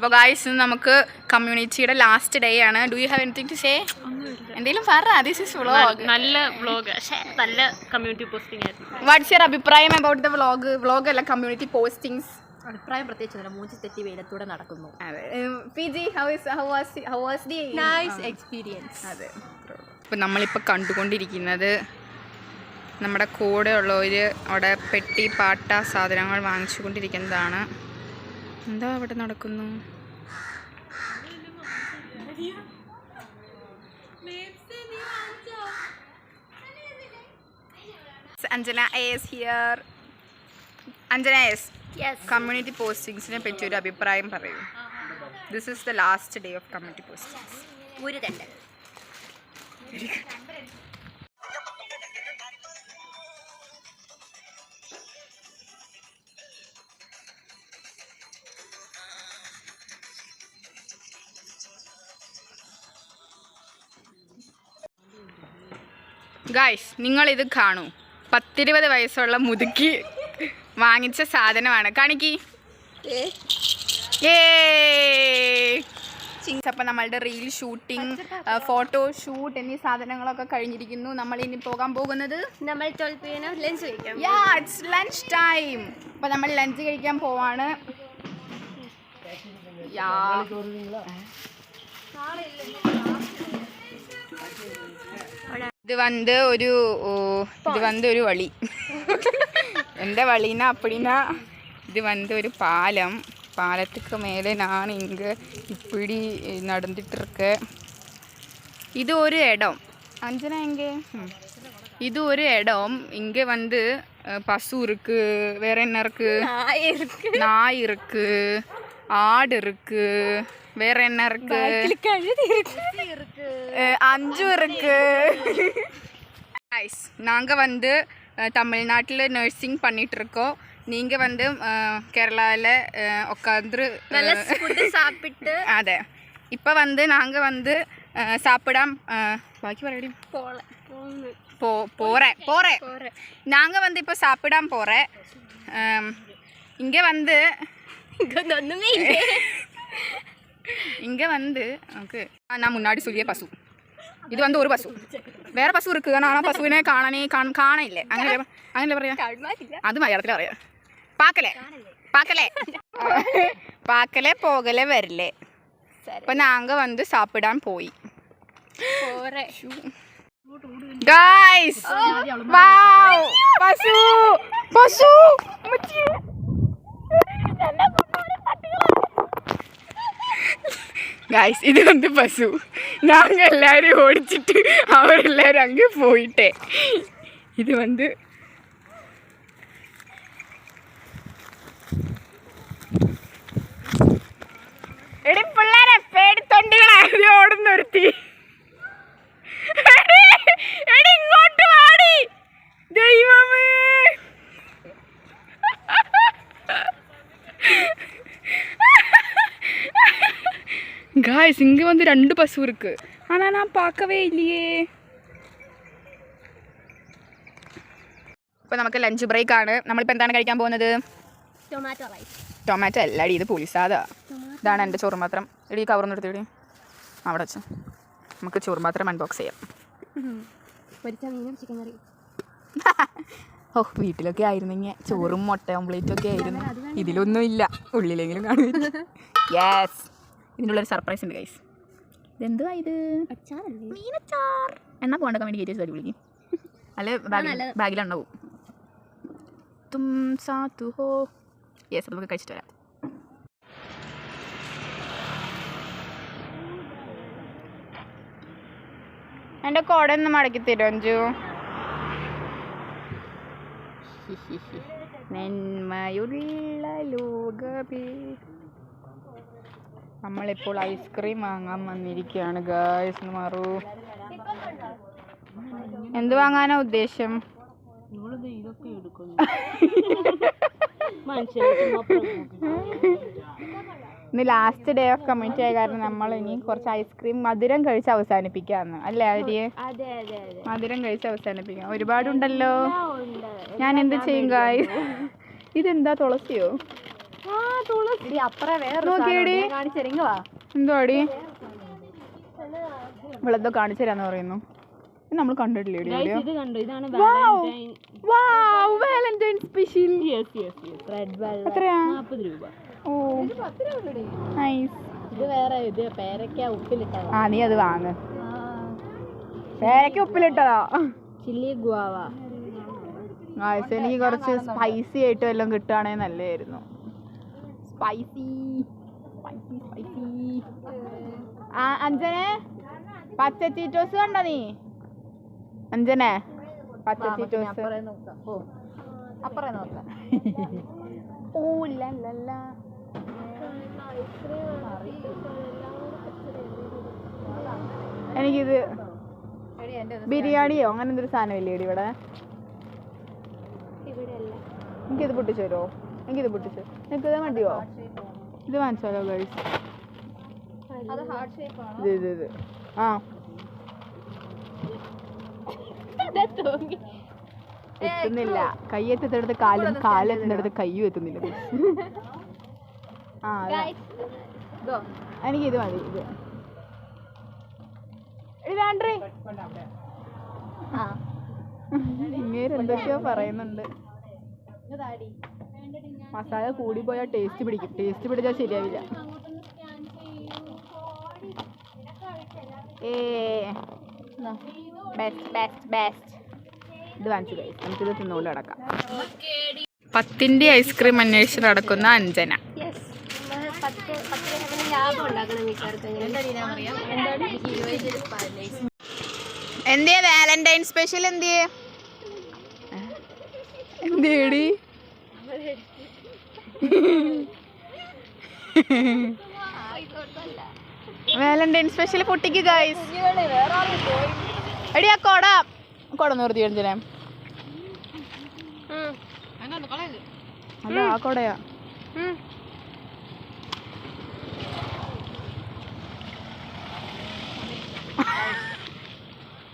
അപ്പോൾ ഗായ്സ് നമുക്ക് കമ്മ്യൂണിറ്റിയുടെ ലാസ്റ്റ് ഡേ ആണ്. Do you have anything to say? എന്തെങ്കിലും പറ. This is vlog. നല്ല വ്ളോഗ്, നല്ല കമ്മ്യൂണിറ്റി പോസ്റ്റിംഗ് ആയിരുന്നു. വാട്ട്സ് യുവർ അഭിപ്രായം അബൌട്ട് ദ വ്ളോഗ് അല്ല കമ്മ്യൂണിറ്റി പോസ്റ്റിംഗ്സ്? അഭിപ്രായം പ്രത്യേകിച്ച് മൂഞ്ചി തെറ്റി വെയിലത്തൂടെ നടക്കുന്നു. How was the nice experience. അതെ. അപ്പോൾ നമ്മളിപ്പോൾ കണ്ടുകൊണ്ടിരിക്കുന്നത് നമ്മുടെ കൂടെ ഉള്ളവർ അവിടെ പെട്ടി പാട്ട സാധനങ്ങൾ വാങ്ങിച്ചു കൊണ്ടിരിക്കുന്നതാണ്. എന്താ അവിടെ നടക്കുന്നു? Anjana S here. Anjana S, community പോസ്റ്റിങ്സിനെ പറ്റി ഒരു അഭിപ്രായം പറയൂ. This is the last day of community postings. ഒരു തന്നെ ഗായ്സ്, നിങ്ങളിത് കാണൂ. 10-20 വയസ്സുള്ള മുതുക്കി വാങ്ങിച്ച സാധനമാണ്. കാണിക്കി. അപ്പം നമ്മളുടെ റീൽ ഷൂട്ടിംഗ്, ഫോട്ടോ ഷൂട്ട് എന്നീ സാധനങ്ങളൊക്കെ കഴിഞ്ഞിരിക്കുന്നു. നമ്മൾ ഇനി പോകാൻ പോകുന്നത് നമ്മൾ 12 PM ലഞ്ച് കഴിക്കാം. It's lunch time. അപ്പം നമ്മൾ ലഞ്ച് കഴിക്കാൻ പോവാണ്. இது வந்து ஒரு வழி. எந்த வழினா அப்படின்னா இது வந்து ஒரு பாலம். பாலத்துக்கு மேலே நான் இங்கே இப்படி நடந்துட்டு இருக்கேன். இது ஒரு இடம். அஞ்சனா எங்கே? இது ஒரு இடம். இங்கே வந்து பசு இருக்கு, வேற என்ன இருக்கு? நாய் இருக்கு, ஆடு இருக்கு, வேற என்ன இருக்கு? அஞ்சு இருக்கு. நாங்கள் வந்து தமிழ்நாட்டில் நர்சிங் பண்ணிட்டு இருக்கோம். நீங்கள் வந்து கேரளாவில் உட்காந்து சாப்பிட்டு. അതെ. இப்போ வந்து நாங்கள் வந்து சாப்பிடாம பாக்கி പറയടി. போகிறேன். நாங்கள் வந்து இப்போ சாப்பிடாம போகிறேன். இங்கே வந்து ஒன்றுமே இல்லை. இங்கே வந்து ஓகே, நான் முன்னாடி சொல்லிய பசு. இது வந்து ஒரு பசு. വേറെ പശു ഇருக்கு. ஆனால் പശുവിനെ കാണില്ലേ. അങ്ങനെ പറയാ. അത് മലയാളത്തിൽ പറയാ. പാക്കലെ പോകലെ വരില്ലേ. അപ്പം നാങ്ക വന്ന് സാപ്പിടാൻ പോയി. ഗായ്സ്, വൗ, പശു ഗായ്സ്, ഇത് வந்து பசு. நாங்கள் எல்லாரும் ஓடிச்சிட்டு அவர் எல்லாரும் அங்கே போயிட்டே. இது வந்து എടി പിള്ളേരെ പേടിത്തൊണ്ടികളെ ഓടുന്ന ഒരുത്തി. എടി ഇങ്ങോട്ട് വാടി. ദൈവമേ, காய்ஸ், இங்கே வந்து 2 பசு இருக்கு. ஆனால் நான் பார்க்கவே இல்லையே. ഇപ്പോൾ നമുക്ക് ലഞ്ച് ബ്രേക്ക് ആണ്. നമ്മളിപ്പോൾ എന്താണ് കഴിക്കാൻ പോകുന്നത്? ടൊമാറ്റോ അല്ലടി, ഇത് പുളിസാദാ. ഇതാണ് എൻ്റെ ചോറുപാത്രം. എടി കവർന്ന് എടുത്തിടി അവിടെ വെച്ച്. നമുക്ക് ചോറുപാത്രം അൺബോക്സ് ചെയ്യാം. ഓ, വീട്ടിലൊക്കെ ആയിരുന്നെങ്കിൽ ചോറും മുട്ട ഓംപ്ലേറ്റും ഒക്കെ ആയിരുന്നു. ഇതിലൊന്നും ഇല്ല. ഉള്ളിലെങ്കിലും കാണും. യെസ്, ഇതിനുള്ളൊരു സർപ്രൈസ് ഉണ്ട് ഗൈസ്. ഇതെന്തുവാ ഇത്? മീനച്ചാർ. എന്നാ പോകണ്ട കമൻറ്റ് കയറ്റി തടി വിളിക്കും. അല്ലെ ബാഗിലുണ്ടാവും. തും സാത്തു ഹോ. യെസ്, നമുക്ക് കഴിച്ചിട്ട് വരാം. എൻ്റെ കോട ഒന്ന് മടക്കി തരുമോ അഞ്ചു? നന്മയുള്ള ലോകമേ. നമ്മളിപ്പോൾ ഐസ്ക്രീം വാങ്ങാൻ വന്നിരിക്കുകയാണ് ഗായ്സ്. മാറൂ. എന്ത് വാങ്ങാനാ ഉദ്ദേശം? ഇന്ന് ലാസ്റ്റ് ഡേ ഓഫ് കമ്മ്യൂണിറ്റി ആയ കാരണം നമ്മൾ ഇനി കുറച്ച് ഐസ്ക്രീം മധുരം കഴിച്ച് അവസാനിപ്പിക്കാന്ന്. അല്ലേ ആര്യെ? മധുരം കഴിച്ച് അവസാനിപ്പിക്കാം. ഒരുപാടുണ്ടല്ലോ. ഞാൻ എന്ത് ചെയ്യും ഗായ്സ്? ഇതെന്താ, തുളസിയോ? നോക്കിയേടി എന്തോടി ഇവളെന്തോ കാണിച്ചു തരാന്ന് പറയുന്നു നമ്മൾ കണ്ടിട്ടില്ലേ ഇത് കണ്ടു ഇതാണ് വാലന്റൈൻ സ്പെഷ്യൽ എത്രയാ 40 രൂപ. ഓ നൈസ്. ഇത് വേറെ ഇത് പേരക്ക ഉപ്പിലിട്ടതാ. ആ നീ അത് വാങ്ങ്. പേരക്ക ഉപ്പിലിട്ടതാ. Chilli guava. എനിക്ക് കുറച്ച് സ്പൈസി ആയിട്ട് വല്ലതും കിട്ടുകയാണെങ്കിൽ നല്ലതായിരുന്നു. Spicy spicy spicy. ആ അഞ്ജനെ പച്ച ചീറ്റോസ് കണ്ട നീ? അഞ്ജനെ പച്ച ചീറ്റോസ് അപ്പുറം നോക്കാം. ഓ ലല്ല. എനിക്കിത് ബിരിയാണിയോ അങ്ങനെ എന്തൊരു സാധനം ഇല്ലേ ഇവിടെ? എനിക്കിത് പൊട്ടിച്ചു തരുമോ? എനിക്കിത് പൊട്ടിച്ചു. എനിക്കിത് മതിയോ? ഇത് വാങ്ങിച്ചാലോ ഗൈസ്? ഇത് ആ എത്തുന്നില്ല. കൈ എത്തുന്നിടത്ത് കാലെത്തുന്നിടത്ത് കയ്യും എത്തുന്നില്ല. ആ എനിക്കിത് മതി. ഇത് വേണ്ടേ? ഇങ്ങനെ എന്തൊക്കെയോ പറയുന്നുണ്ട്. മസാല കൂടി പോയാൽ ടേസ്റ്റ് പിടിക്കും. ടേസ്റ്റ് പിടിച്ചാൽ ശരിയാവില്ല. ഇത് വാങ്ങിച്ചു കഴിച്ചു. നമുക്കിത് തിന്നുകൊണ്ട് നടക്കാം. 10ന്റെ ഐസ്ക്രീം അന്വേഷിച്ച് നടക്കുന്ന അഞ്ജന. എന്തിയെ വാലന്റൈൻ സ്പെഷ്യൽ? എന്തിയെ എന്തേടി? വാലന്റൈൻ സ്പെഷ്യൽ പൊട്ടിക്ക് ഗൈസ്. എടി ആ കൊട നിർത്തി അഞ്ജന. അല്ല ആ കൊടയാ.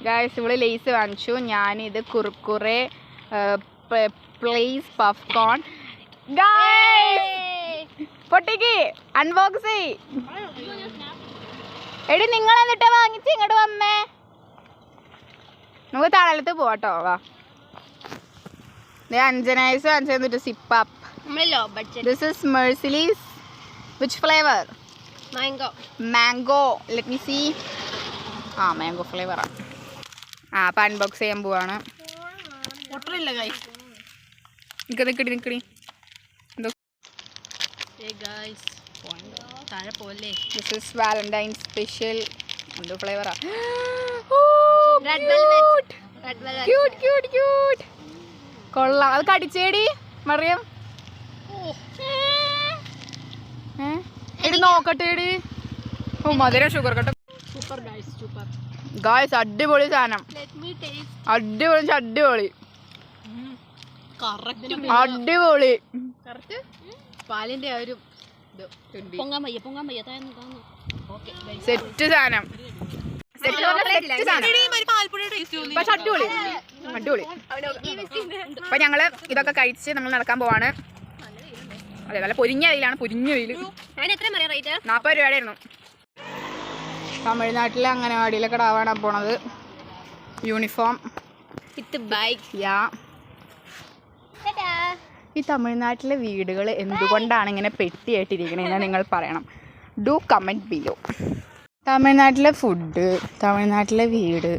ഗൈസ് ഇവള് ലേസ് വാങ്ങിച്ചു. ഞാനിത് കുർക്കുറെ പ്ലേസ് പഫ്കോൺ. പൊട്ടിക്ക് അൺബോക്സ് ചെയ്. എടി നിങ്ങൾ എന്നിട്ടാ വാങ്ങിച്ച് ഇങ്ങോട്ട് വന്നേ? നമുക്ക് തണലത്ത് പോവാട്ടോ. വാ. അഞ്ജനൈസ് വാങ്ങിച്ചു. Sip up. This is Merciless. Which flavor? Mango. Let me see. Mango ഫ്ലേവറാ. അപ്പം അൺബോക്സ് ചെയ്യാൻ പോവാണ്. നിക്കടി ദിസ് ഇസ് വാലന്റൈൻ സ്പെഷ്യൽ. എന്തോ ഫ്ലേവറാ. ക്യൂട്ട് കൊള്ളാം. അത് കടിച്ചേടി മറിയം. എടി നോക്കട്ടെ എടി. ഓ മധുര ഷുഗർ കട്ട. ഗായ്സ് അടിപൊളി സാധനം. അടിപൊളി അടിപൊളി അടിപൊളി. പാലിന്റെ ആ ഒരു സെറ്റ് സാധനം. പക്ഷെ അടിപൊളി അടിപൊളി. അപ്പൊ ഞങ്ങള് ഇതൊക്കെ കഴിച്ച് നമ്മൾ നടക്കാൻ പോവാണ്. അതെ നല്ല പൊരിഞ്ഞ വെയിലാണ്. പൊരിഞ്ഞ വെയില്. 40 രൂപയായിരുന്നു. തമിഴ്നാട്ടിലെ അംഗനവാടിയിലൊക്കെ ഇടാവാണ് പോണത്. യൂണിഫോം വിത്ത് ബൈക്ക്. ഈ തമിഴ്നാട്ടിലെ വീടുകൾ എന്തുകൊണ്ടാണ് ഇങ്ങനെ പെട്ടിയായിട്ടിരിക്കണേന്ന് നിങ്ങൾ പറയണം. Do comment below. തമിഴ്നാട്ടിലെ ഫുഡ്, തമിഴ്നാട്ടിലെ വീട്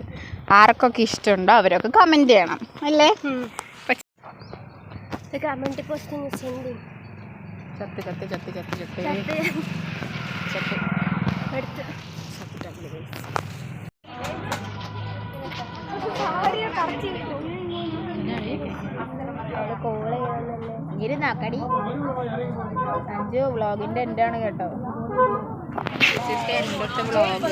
ആർക്കൊക്കെ ഇഷ്ടമുണ്ടോ അവരൊക്കെ കമൻറ്റ് ചെയ്യണം അല്ലേ? ചത്ത് ചത്ത് ചത്ത് ചത്ത് ചത്ത് ചത്ത്. ഇരുന്നാക്കടി. 5 വ്ളോഗിൻ്റെ എൻ്റെ ആണ് കേട്ടോ. വ്ളോഗ്